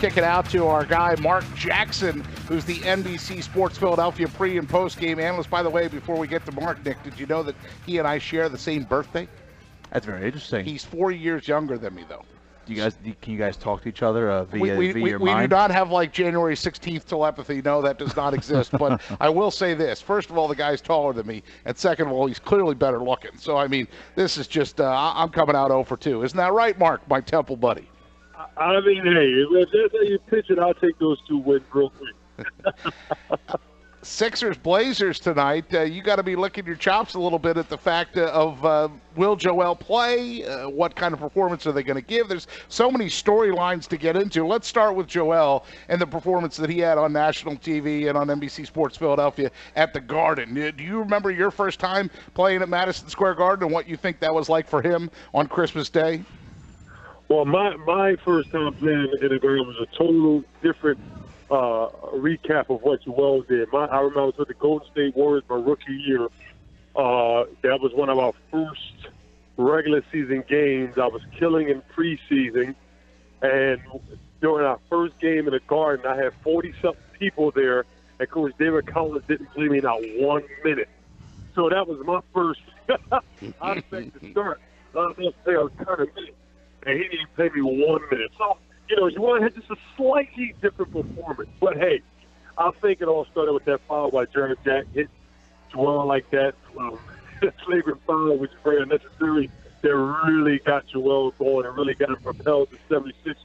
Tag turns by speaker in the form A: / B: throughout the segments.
A: kick it out to our guy, Marc Jackson, who's the NBC Sports Philadelphia pre- and post-game analyst. By the way, before we get to Mark, Nick, did you know that he and I share the same birthday?
B: That's very interesting.
A: He's 4 years younger than me, though.
B: Can you guys talk to each other via your
A: we
B: mind?
A: do not have like January 16th telepathy. No, that does not exist. But I will say this. First of all, the guy's taller than me. And second of all, he's clearly better looking. So, I mean, this is just I'm coming out 0 for 2. Isn't that right, Mark, my Temple buddy?
C: I mean, hey, if that's how you pitch it, I'll take those 2 wins real quick.
A: Sixers Blazers tonight. You got to be licking your chops a little bit at the fact of will Joel play? What kind of performance are they going to give? There's so many storylines to get into. Let's start with Joel and the performance that he had on national TV and on NBC Sports Philadelphia at the Garden. Do you remember your first time playing at Madison Square Garden and what you think that was like for him on Christmas Day?
C: Well, my first time playing in the Garden was a total different recap of what Joel did. I remember I was with the Golden State Warriors my rookie year. That was one of our first regular season games. I was killing in preseason, and during our first game in the Garden, I had 40-something people there, and Coach David Collins didn't play me not 1 minute. So that was my first aspect to start. I was kind of minute, and he didn't play me 1 minute. So, you want to have just a slightly different performance. But, hey, I think it all started with that foul by Jared Jack hit Joel like that. Flagrant foul, which is very unnecessary. That really got Joel going and really got him propelled the 76ers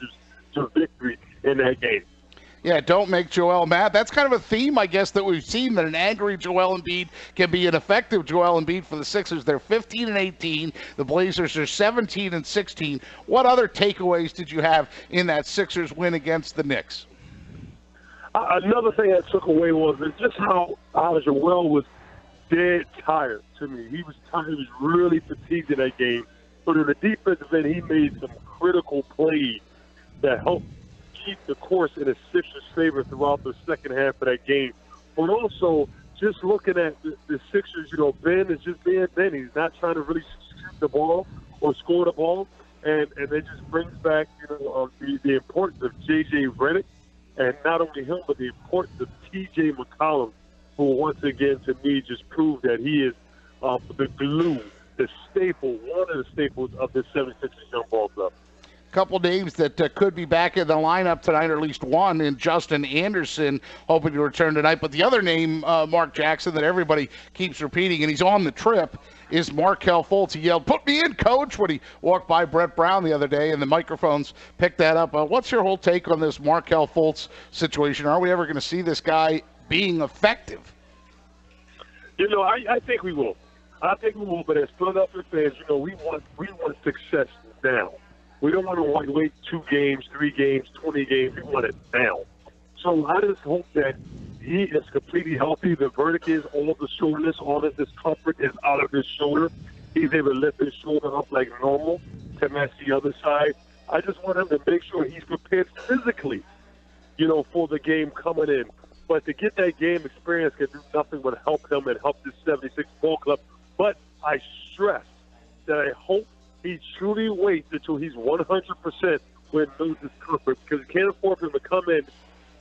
C: to victory in that game.
A: Yeah, don't make Joel mad. That's kind of a theme, I guess, that we've seen, that an angry Joel Embiid can be an effective Joel Embiid for the Sixers. They're 15-18. The Blazers are 17-16. What other takeaways did you have in that Sixers win against the Knicks?
C: Another thing I took away was just how Joel was dead tired to me. He was tired. He was really fatigued in that game. But in the defensive end, he made some critical plays that helped keep the course in the Sixers' favor throughout the second half of that game. But also, just looking at the Sixers, Ben is just being Ben. He's not trying to really shoot the ball or score the ball. And it just brings back, the importance of J.J. Redick. And not only him, but the importance of T.J. McCollum, who once again, to me, just proved that he is the glue, the staple, one of the staples of this 76ers young ball club.
A: Couple names that could be back in the lineup tonight, or at least one, in Justin Anderson, hoping to return tonight. But the other name, Marc Jackson, that everybody keeps repeating, and he's on the trip, is Markelle Fultz. He yelled, "Put me in, coach," when he walked by Brett Brown the other day, and the microphones picked that up. What's your whole take on this Markelle Fultz situation? Are we ever going to see this guy being effective?
C: I think we will. I think we will, but as Philadelphia fans, we want success now. We don't want to wait 2 games, 3 games, 20 games. We want it now. So I just hope that he is completely healthy. The verdict is all of the soreness, all of this discomfort is out of his shoulder. He's able to lift his shoulder up like normal to match the other side. I just want him to make sure he's prepared physically, for the game coming in. But to get that game experience can do nothing but help him and help this 76 ball club. But I stress that I hope he truly waits until he's 100% when lose discomfort, because he can't afford him to come in,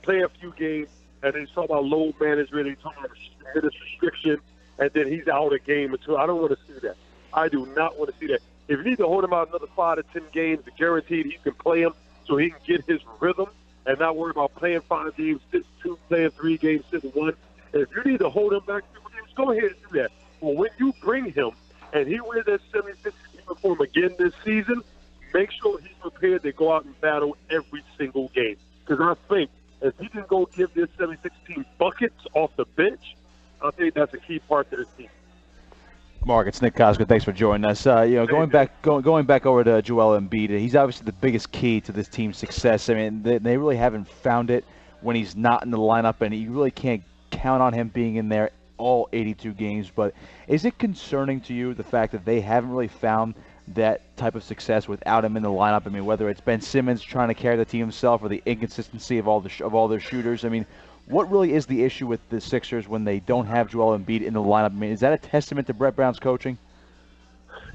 C: play a few games, and then talk about load management, and talk about minutes restriction, and then he's out of game until I don't want to see that. I do not want to see that. If you need to hold him out another 5 to 10 games, guaranteed he can play him so he can get his rhythm and not worry about playing 5 games, sit 2, playing 3 games, sit 1. And if you need to hold him back 2 games, go ahead and do that. But when you bring him and he wears that 76 uniform again this season, make sure he's prepared to go out and battle every single game. Because I think if he can go give this 76 team buckets off the bench, I think that's a key part to this team.
B: Mark, it's Nick Cosgrove. Thanks for joining us. Going back over to Joel Embiid, he's obviously the biggest key to this team's success. I mean, they really haven't found it when he's not in the lineup, and you really can't count on him being in there all 82 games. But is it concerning to you, the fact that they haven't really found that type of success without him in the lineup? I mean, whether it's Ben Simmons trying to carry the team himself or the inconsistency of all their shooters. I mean, what really is the issue with the Sixers when they don't have Joel Embiid in the lineup? I mean, is that a testament to Brett Brown's coaching?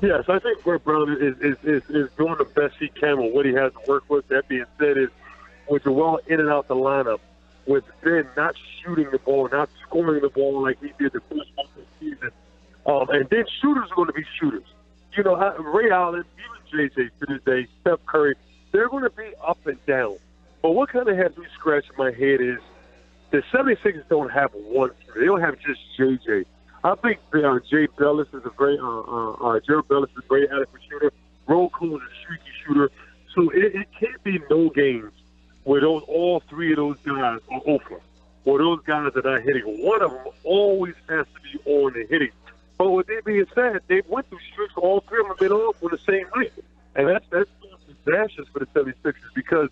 C: Yes, I think Brett Brown is doing the best he can with what he has to work with. That being said, with Joel in and out the lineup, with Ben not shooting the ball, not scoring the ball like he did the first month of the season. And then shooters are going to be shooters. You know, Ray Allen, even JJ to this day, Steph Curry, they're going to be up and down. But what kind of has me scratching my head is the 76ers don't have one shooter. They don't have just JJ. I think Jay Bellis is a very Jared Bellis is a very adequate shooter. Roll Cole is a streaky shooter. So it can't be no games where all three of those guys are open, or those guys that are hitting. One of them always has to be on and hitting. But with that being said, they went through streaks. All three of them have been off on the same night, and that's disastrous for the 76ers because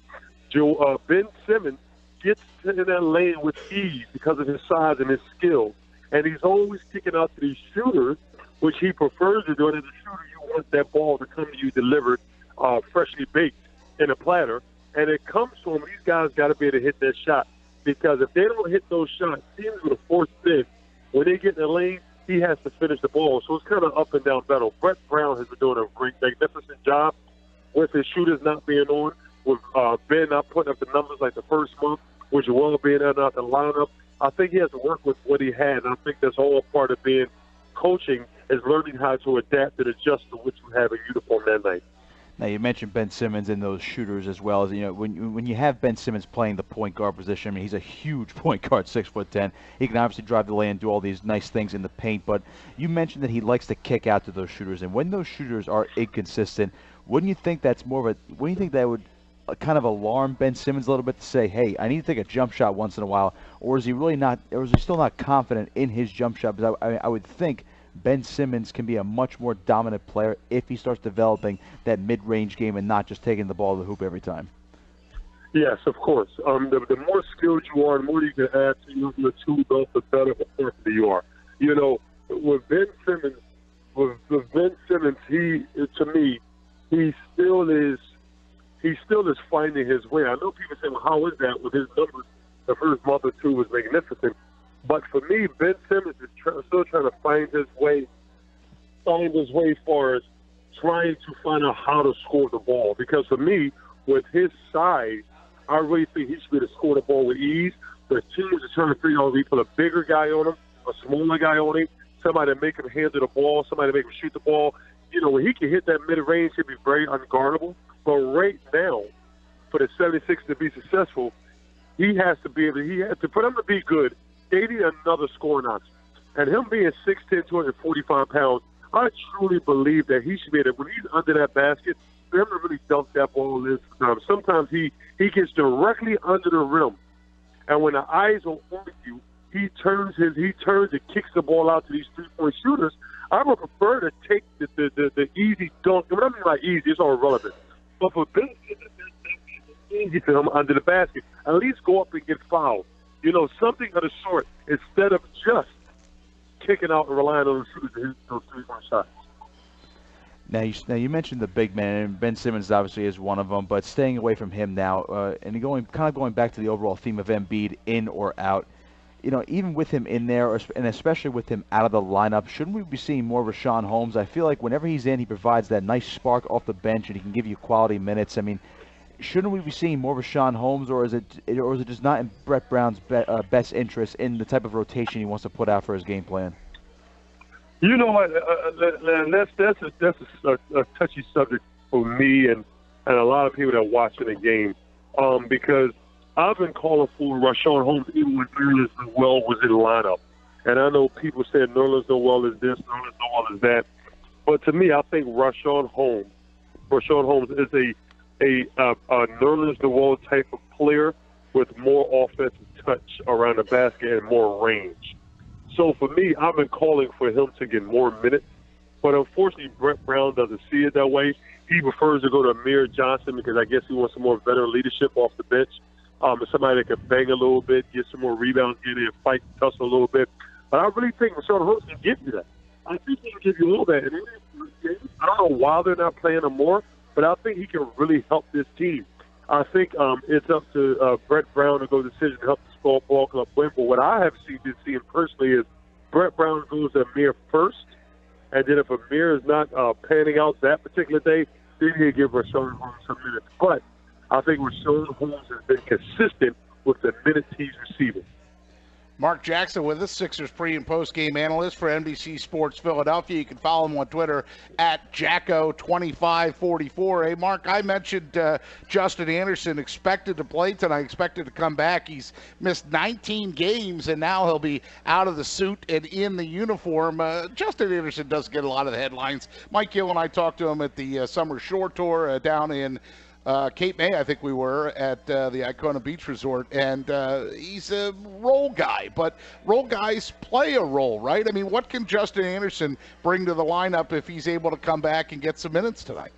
C: Ben Simmons gets in that lane with ease because of his size and his skill, and he's always kicking out to these shooters, which he prefers to do. And as a shooter, you want that ball to come to you delivered, freshly baked in a platter, and it comes to him. These guys got to be able to hit that shot because if they don't hit those shots, teams with a force bid, when they get in the lane, he has to finish the ball. So it's kind of up and down battle. Brett Brown has been doing a great, magnificent job with his shooters not being on, with Ben not putting up the numbers like the first month, with Joel being in and out the lineup. I think he has to work with what he had, and I think that's all part of being coaching is learning how to adapt and adjust to what you have in uniform that night.
B: Now, you mentioned Ben Simmons and those shooters as well. As, you know, when you have Ben Simmons playing the point guard position, I mean, he's a huge point guard, 6'10". He can obviously drive the lane and do all these nice things in the paint. But you mentioned that he likes to kick out to those shooters, and when those shooters are inconsistent, wouldn't you think that's more of a? Wouldn't you think that would kind of alarm Ben Simmons a little bit to say, hey, I need to take a jump shot once in a while, or is he really not? Or is he still not confident in his jump shot? Because I would think Ben Simmons can be a much more dominant player if he starts developing that mid-range game and not just taking the ball to the hoop every time.
C: Yes, of course. The more skilled you are, the more you can add to your tool belt, the better of a person you are. You know, with Ben Simmons, to me, he still is finding his way. I know people say, well, how is that with his numbers? The first month or two was magnificent. But for me, Ben Simmons is still trying to find his way as far as trying to find out how to score the ball. Because for me, with his size, I really think he should be able to score the ball with ease. The teams are trying to figure out if he put a bigger guy on him, a smaller guy on him, somebody to make him handle the ball, somebody to make him shoot the ball. You know, when he can hit that mid-range, he'll be very unguardable. But right now, for the 76ers to be successful, he has to be able to, for them to be good, they need another scoring option. And him being 6'10", 245 pounds, I truly believe that he should be able to, when he's under that basket, for him to really dunk that ball in sometimes. Sometimes he gets directly under the rim. And when the eyes are on you, he turns and kicks the ball out to these three-point shooters. I would prefer to take the easy dunk. What I mean by easy, it's all irrelevant. But for Ben, it's easy for him under the basket. At least go up and get fouled. You know, something of the sort, instead of just kicking out and relying on the shooters to hit those three-point shots.
B: Now you mentioned the big man, and Ben Simmons obviously is one of them, but staying away from him now, and going back to the overall theme of Embiid, in or out, you know, even with him in there, and especially with him out of the lineup, shouldn't we be seeing more Rashawn Holmes? I feel like whenever he's in, he provides that nice spark off the bench, and he can give you quality minutes. I mean, shouldn't we be seeing more Rashawn Holmes, or is it just not in Brett Brown's best interest in the type of rotation he wants to put out for his game plan?
C: You know what? That's a touchy subject for me and a lot of people that are watching the game, because I've been calling for Rashawn Holmes even when Nerlens Noel was in the lineup, and I know people said Nerlens Noel is this, Nerlens Noel is that, but to me, I think Rashawn Holmes is a Nerlens Noel type of player with more offensive touch around the basket and more range. So for me, I've been calling for him to get more minutes, but unfortunately, Brett Brown doesn't see it that way. He prefers to go to Amir Johnson because I guess he wants some more veteran leadership off the bench. Somebody that can bang a little bit, get some more rebounds, get in, fight, tussle a little bit. But I really think Rashawn Holmes can give you that. I think he can give you all that. And I don't know why they're not playing him more, but I think he can really help this team. I think it's up to Brett Brown to go decision to help the ball club win. But what I have seen personally is Brett Brown goes to Amir first, and then if Amir is not panning out that particular day, then he'll give Rashawn Holmes some minutes. But I think Rashawn Holmes has been consistent with the minutes he's receiving.
A: Marc Jackson with us, Sixers pre- and post-game analyst for NBC Sports Philadelphia. You can follow him on Twitter at Jacko2544. Hey, Mark, I mentioned Justin Anderson expected to play tonight, expected to come back. He's missed 19 games, and now he'll be out of the suit and in the uniform. Justin Anderson does get a lot of the headlines. Mike Gill and I talked to him at the Summer Shore Tour down in Cape May, I think we were, at the Icona Beach Resort, and he's a role guy, but role guys play a role, right? I mean, what can Justin Anderson bring to the lineup if he's able to come back and get some minutes tonight?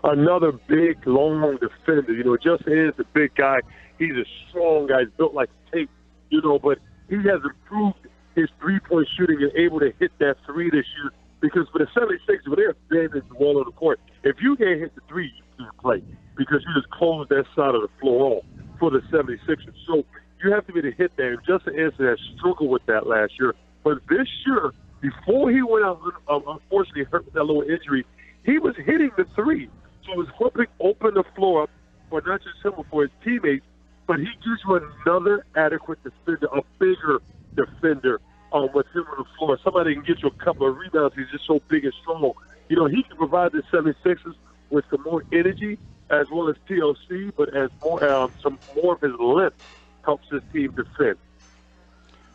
C: Another big, long defender. You know, Justin is a big guy. He's a strong guy. He's built like tape, you know, but he has improved his three-point shooting and able to hit that three this year because for the 76ers, when they're standing the wall on the court, if you can't hit the three, you can't play because you just close that side of the floor off for the 76ers. So you have to be able to hit that. And Justin Anderson has struggled with that last year. But this year, before he went out, unfortunately hurt with that little injury, he was hitting the three. So it was helping open the floor up for not just him, but for his teammates. But he gives you another adequate defender, a bigger defender with him on the floor. Somebody can get you a couple of rebounds. He's just so big and strong. You know, he can provide the 76ers with some more energy as well as TLC, but as more some more of his length helps his team defend.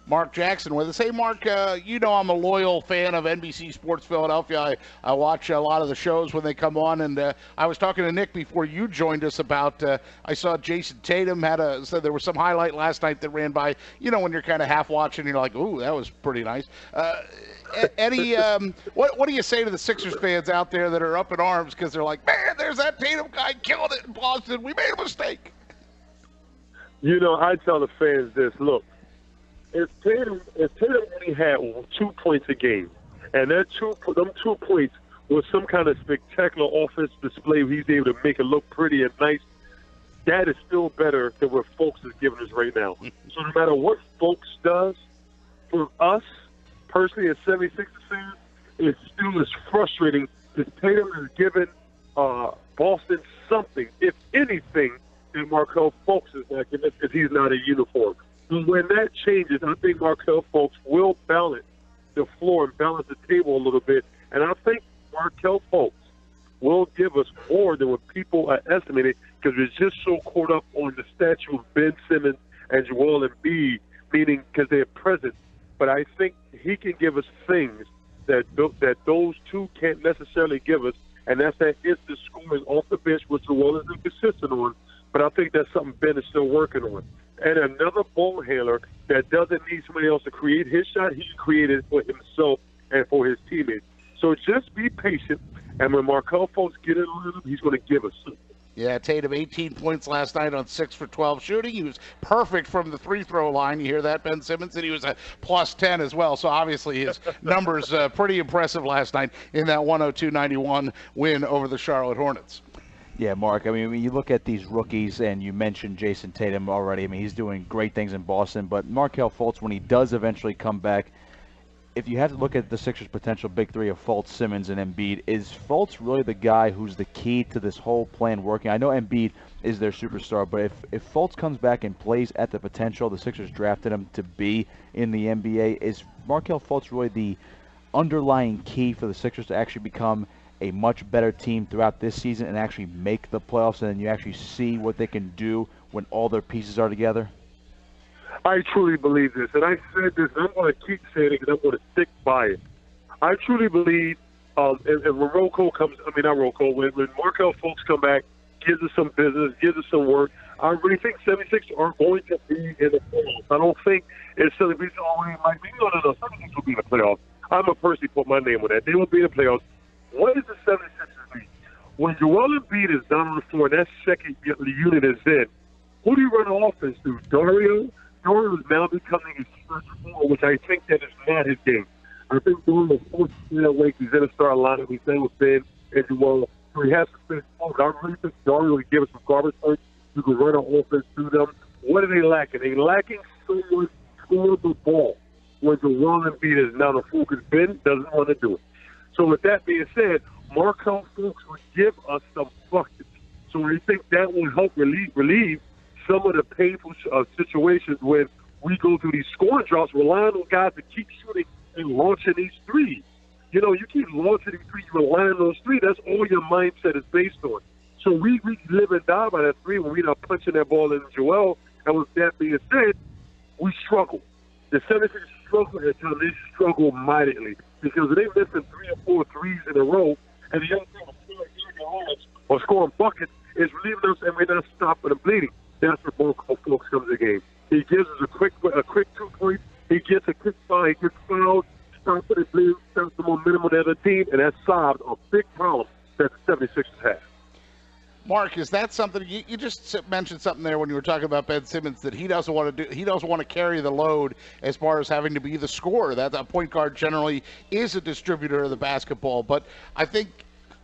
A: Marc Jackson with us. Hey, Mark, you know I'm a loyal fan of NBC Sports Philadelphia. I watch a lot of the shows when they come on, and I was talking to Nick before you joined us about I saw Jason Tatum said there was some highlight last night that ran by, you know, when you're kind of half watching, you're like, ooh, that was pretty nice. Eddie, what do you say to the Sixers fans out there that are up in arms because they're like, man, there's that Tatum guy killing it in Boston. We made a mistake.
C: You know, I tell the fans this, look, if Tatum only had 2 points a game, and them 2 points was some kind of spectacular offense display where he's able to make it look pretty and nice, that is still better than what Fultz is giving us right now. So no matter what Fultz does, for us, personally, as 76ers fans, it still is frustrating because Tatum has given Boston something, if anything, that Markelle Fultz is not giving because he's not a uniform. When that changes, I think Markelle Fultz will balance the floor and balance the table a little bit. And I think Markelle Fultz will give us more than what people are estimating because we're just so caught up on the statue of Ben Simmons and Joel Embiid, meaning because they're present. But I think he can give us things that those two can't necessarily give us, and that's that instant scoring off the bench, which Joel is inconsistent on. But I think that's something Ben is still working on. And another ball handler that doesn't need somebody else to create his shot, he can create it for himself and for his teammates. So just be patient, and when Markelle Fultz get in on him, he's going to give us something.
A: Yeah, Tatum 18 points last night on 6 for 12 shooting. He was perfect from the free-throw line. You hear that, Ben Simmons? And he was a plus 10 as well. So obviously his numbers pretty impressive last night in that 102-91 win over the Charlotte Hornets.
B: Yeah, Mark, I mean, when you look at these rookies, and you mentioned Jason Tatum already, I mean, he's doing great things in Boston, but Markelle Fultz, when he does eventually come back, if you had to look at the Sixers' potential big three of Fultz, Simmons, and Embiid, is Fultz really the guy who's the key to this whole plan working? I know Embiid is their superstar, but if Fultz comes back and plays at the potential the Sixers drafted him to be in the NBA, is Markelle Fultz really the underlying key for the Sixers to actually become a much better team throughout this season and actually make the playoffs, and then you actually see what they can do when all their pieces are together?
C: I truly believe this, and I said this, and I'm going to keep saying it because I'm going to stick by it. I truly believe, and when Rocco comes, I mean, not Rocco, when Markelle Fultz come back, gives us some business, gives us some work, I really think 76 are going to be in the playoffs. I don't think it's something we always might be. No, 76 will be in the playoffs. I'm going to personally put my name on that. They will be in the playoffs. What is the 76ers need? When Joel Embiid is down on the floor and that second unit is in, who do you run the offense through? Dario? Dario is now becoming his first four, which I think that is not his game. I think Dario is forced to that way. He's in a star lineup. He's playing with Ben and Joel. So he has to finish forward. I really think Dario will give us some garbage time. You can run an offense through them. What are they lacking? They're lacking someone to score the ball when Joel Embiid is now the full because Ben doesn't want to do it. So with that being said, Markelle Fultz would give us some buckets. So I think that will help relieve some of the painful situations when we go through these scoring drops, relying on guys to keep shooting and launching these threes. You know, you keep launching these threes, you rely on those threes. That's all your mindset is based on. So we live and die by that three when we're not punching that ball in Joel. And with that being said, we struggle. The 76ers struggle at times. They struggle mightily because they missing 3 or 4 threes in a row. And the other thing, or scoring buckets, is relieving us, and we're not stopping the bleeding. That's where Markelle Fultz comes in the game. He gives us a quick 2 points. He gets a quick foul. He gets fouled, stops the bleeding, stops the momentum of the other team, and that solves a big problem that the 76ers have.
A: Mark, is that something you just mentioned something there when you were talking about Ben Simmons that he doesn't want to do? He doesn't want to carry the load as far as having to be the scorer. That a point guard generally is a distributor of the basketball. But I think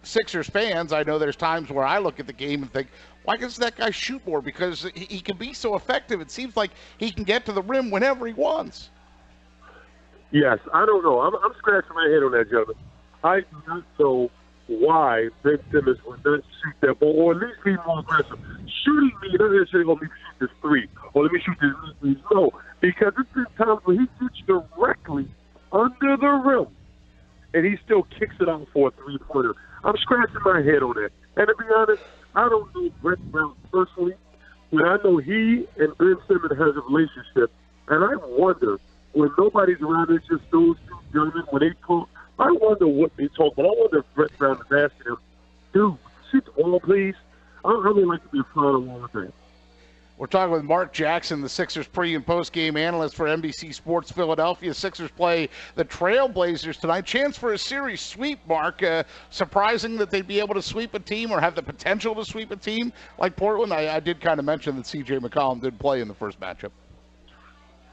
A: Sixers fans, I know there's times where I look at the game and think, why doesn't that guy shoot more? Because he can be so effective. It seems like he can get to the rim whenever he wants.
C: Yes, I don't know. I'm scratching my head on that, gentlemen. I do not know why Ben Simmons would not shoot that ball, or at least be more aggressive. Shooting me doesn't say, let me shoot this three, or let me shoot this three. No, because it's been times where he shoots directly under the rim, and he still kicks it out for a three-pointer. I'm scratching my head on that. And to be honest, I don't know Brett Brown personally, but I know he and Ben Simmons has a relationship, and I wonder, when nobody's around, it's just those two gentlemen, when they talk, I wonder what they talk about. I wonder if Brett Brown is asking him, dude, shoot the ball, please. I really like to be a part of all of that.
A: We're talking with Marc Jackson, the Sixers pre- and post-game analyst for NBC Sports Philadelphia. Sixers play the Trailblazers tonight. Chance for a series sweep, Mark. Surprising that they'd be able to sweep a team or have the potential to sweep a team like Portland. I did kind of mention that C.J. McCollum did play in the first matchup.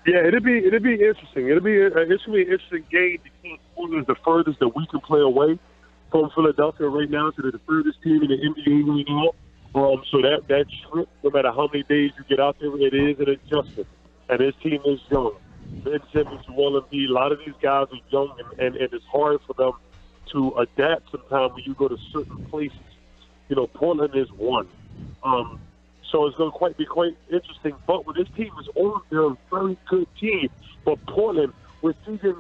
C: Yeah, it'd be interesting. It's gonna be an interesting game because Portland is the furthest that we can play away from Philadelphia right now. So they're the furthest team in the NBA right now. So that trip, no matter how many days you get out there, it is an adjustment. And this team is young. Ben Simmons, Joel Embiid, a lot of these guys are young, and it's hard for them to adapt sometimes when you go to certain places. You know, Portland is one. So it's going to be quite interesting. But when this team is on, they're a very good team. But Portland, with CJ,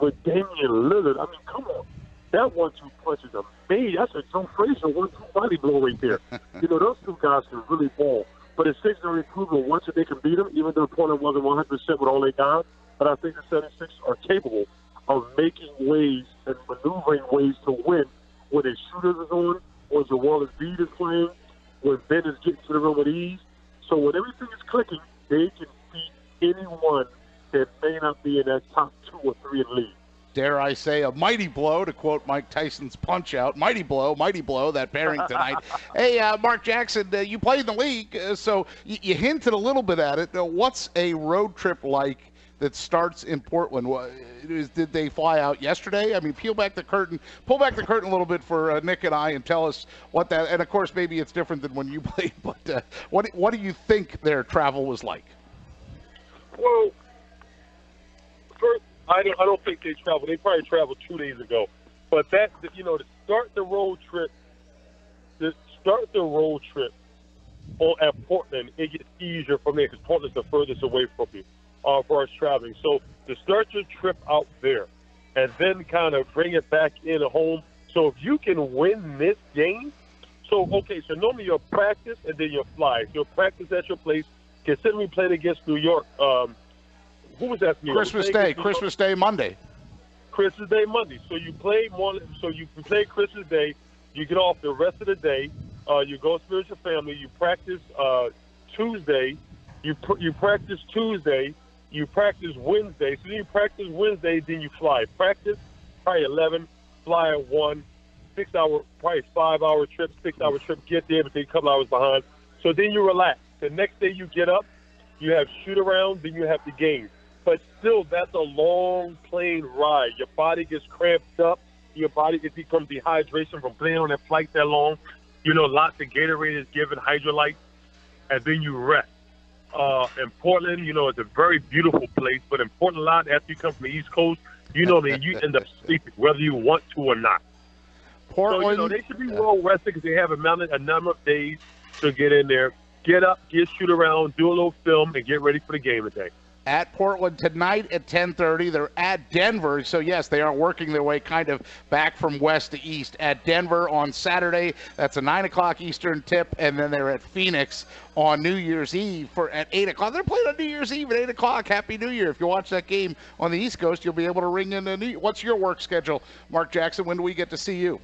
C: with Damian Lillard, I mean, come on. That 1-2 punch is amazing. That's a Joe Frazier 1-2 body blow right there. You know, those two guys can really ball. But the Sixers are improving once that they can beat them, even though Portland wasn't 100% with all they got. But I think the 76ers are capable of making ways and maneuvering ways to win when their shooters is on, or Joel Embiid is playing, when Ben is getting to the rim with ease. So when everything is clicking, they can beat anyone that may not be in that top 2 or 3 in the league.
A: Dare I say, a mighty blow, to quote Mike Tyson's Punch-Out. Mighty blow, that pairing tonight. Hey, Marc Jackson, you play in the league, so you hinted a little bit at it. What's a road trip like that starts in Portland? Did they fly out yesterday? I mean, pull back the curtain a little bit for Nick and I and tell us what that, and of course, maybe it's different than when you played, but what do you think their travel was like?
C: Well, first, I don't think they traveled. They probably traveled 2 days ago. But that, you know, to start the road trip at Portland, it gets easier from there because Portland's the furthest away from you as far as traveling. So to start your trip out there and then kind of bring it back in home. So if you can win this game, so normally you'll practice and then you'll fly. So you'll practice at your place. Considering we played against New York, who was that?
A: Christmas Day, Monday.
C: Christmas Day, Monday. So you play Christmas Day. You get off the rest of the day. You go spend with your family. You practice Tuesday. You practice Tuesday. You practice Wednesday. So then you practice Wednesday. Then you fly. Practice probably 11. Fly at 1. 6 hour, probably 5 hour trip. 6 hour trip. Get there, but then a couple hours behind. So then you relax. The next day you get up. You have shoot around. Then you have the game. But still, that's a long plane ride. Your body gets cramped up. Your body becomes dehydration from playing on that flight that long. You know, lots of Gatorade is given, hydrolyte, and then you rest. In Portland, you know, it's a very beautiful place. But in Portland, a lot after you come from the East Coast, you know, man, you end up sleeping, whether you want to or not.
A: Portland.
C: So, they should be well rested because they have a number of days to get in there, get up, shoot around, do a little film, and get ready for the game today.
A: At Portland tonight at 10:30. They're at Denver. So, yes, they are working their way kind of back from west to east. At Denver on Saturday, that's a 9 o'clock Eastern tip. And then they're at Phoenix on New Year's Eve at 8 o'clock. They're playing on New Year's Eve at 8 o'clock. Happy New Year. If you watch that game on the East Coast, you'll be able to ring in the New Year. What's your work schedule, Marc Jackson? When do we get to see you?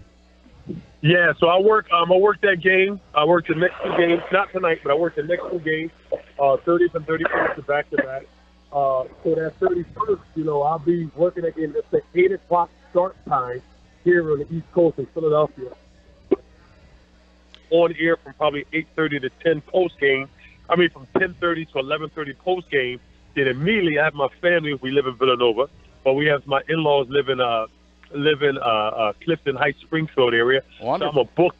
C: Yeah, so I work that game. I work the next two games. Not tonight, but I work the next two games, 30th and 31st back-to-back. So that 31st, I'll be working again. It's the 8 o'clock start time here on the East Coast in Philadelphia. On air from probably 8:30 to 10 post game. I mean, from 10:30 to 11:30 post game. Then immediately I have my family. We live in Villanova, but we have my in-laws live in Clifton Heights, Springfield area.
A: Wonderful.
C: So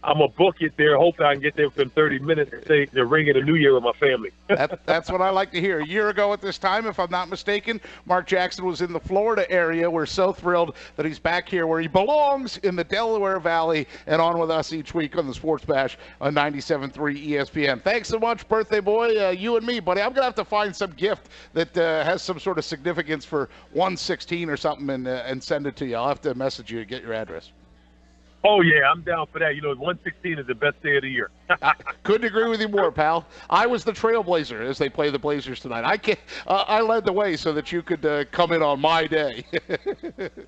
C: I'm a book it there. Hopefully I can get there within 30 minutes and say they're ringing the New Year with my family.
A: That's what I like to hear. A year ago at this time, if I'm not mistaken, Marc Jackson was in the Florida area. We're so thrilled that he's back here where he belongs in the Delaware Valley and on with us each week on the Sports Bash on 97.3 ESPN. Thanks so much, birthday boy, you and me, buddy. I'm going to have to find some gift that has some sort of significance for 116 or something and send it to you. I'll have to message you and get your address.
C: Oh, yeah, I'm down for that. 116 is the best day of the year.
A: Couldn't agree with you more, pal. I was the Trailblazer as they play the Blazers tonight. I led the way so that you could come in on my day.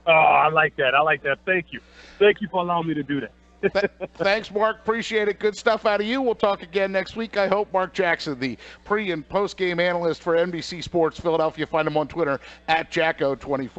C: Oh, I like that. Thank you. Thank you for allowing me to do that.
A: Thanks, Mark. Appreciate it. Good stuff out of you. We'll talk again next week, I hope. Marc Jackson, the pre- and post-game analyst for NBC Sports Philadelphia. Find him on Twitter at Jacko24.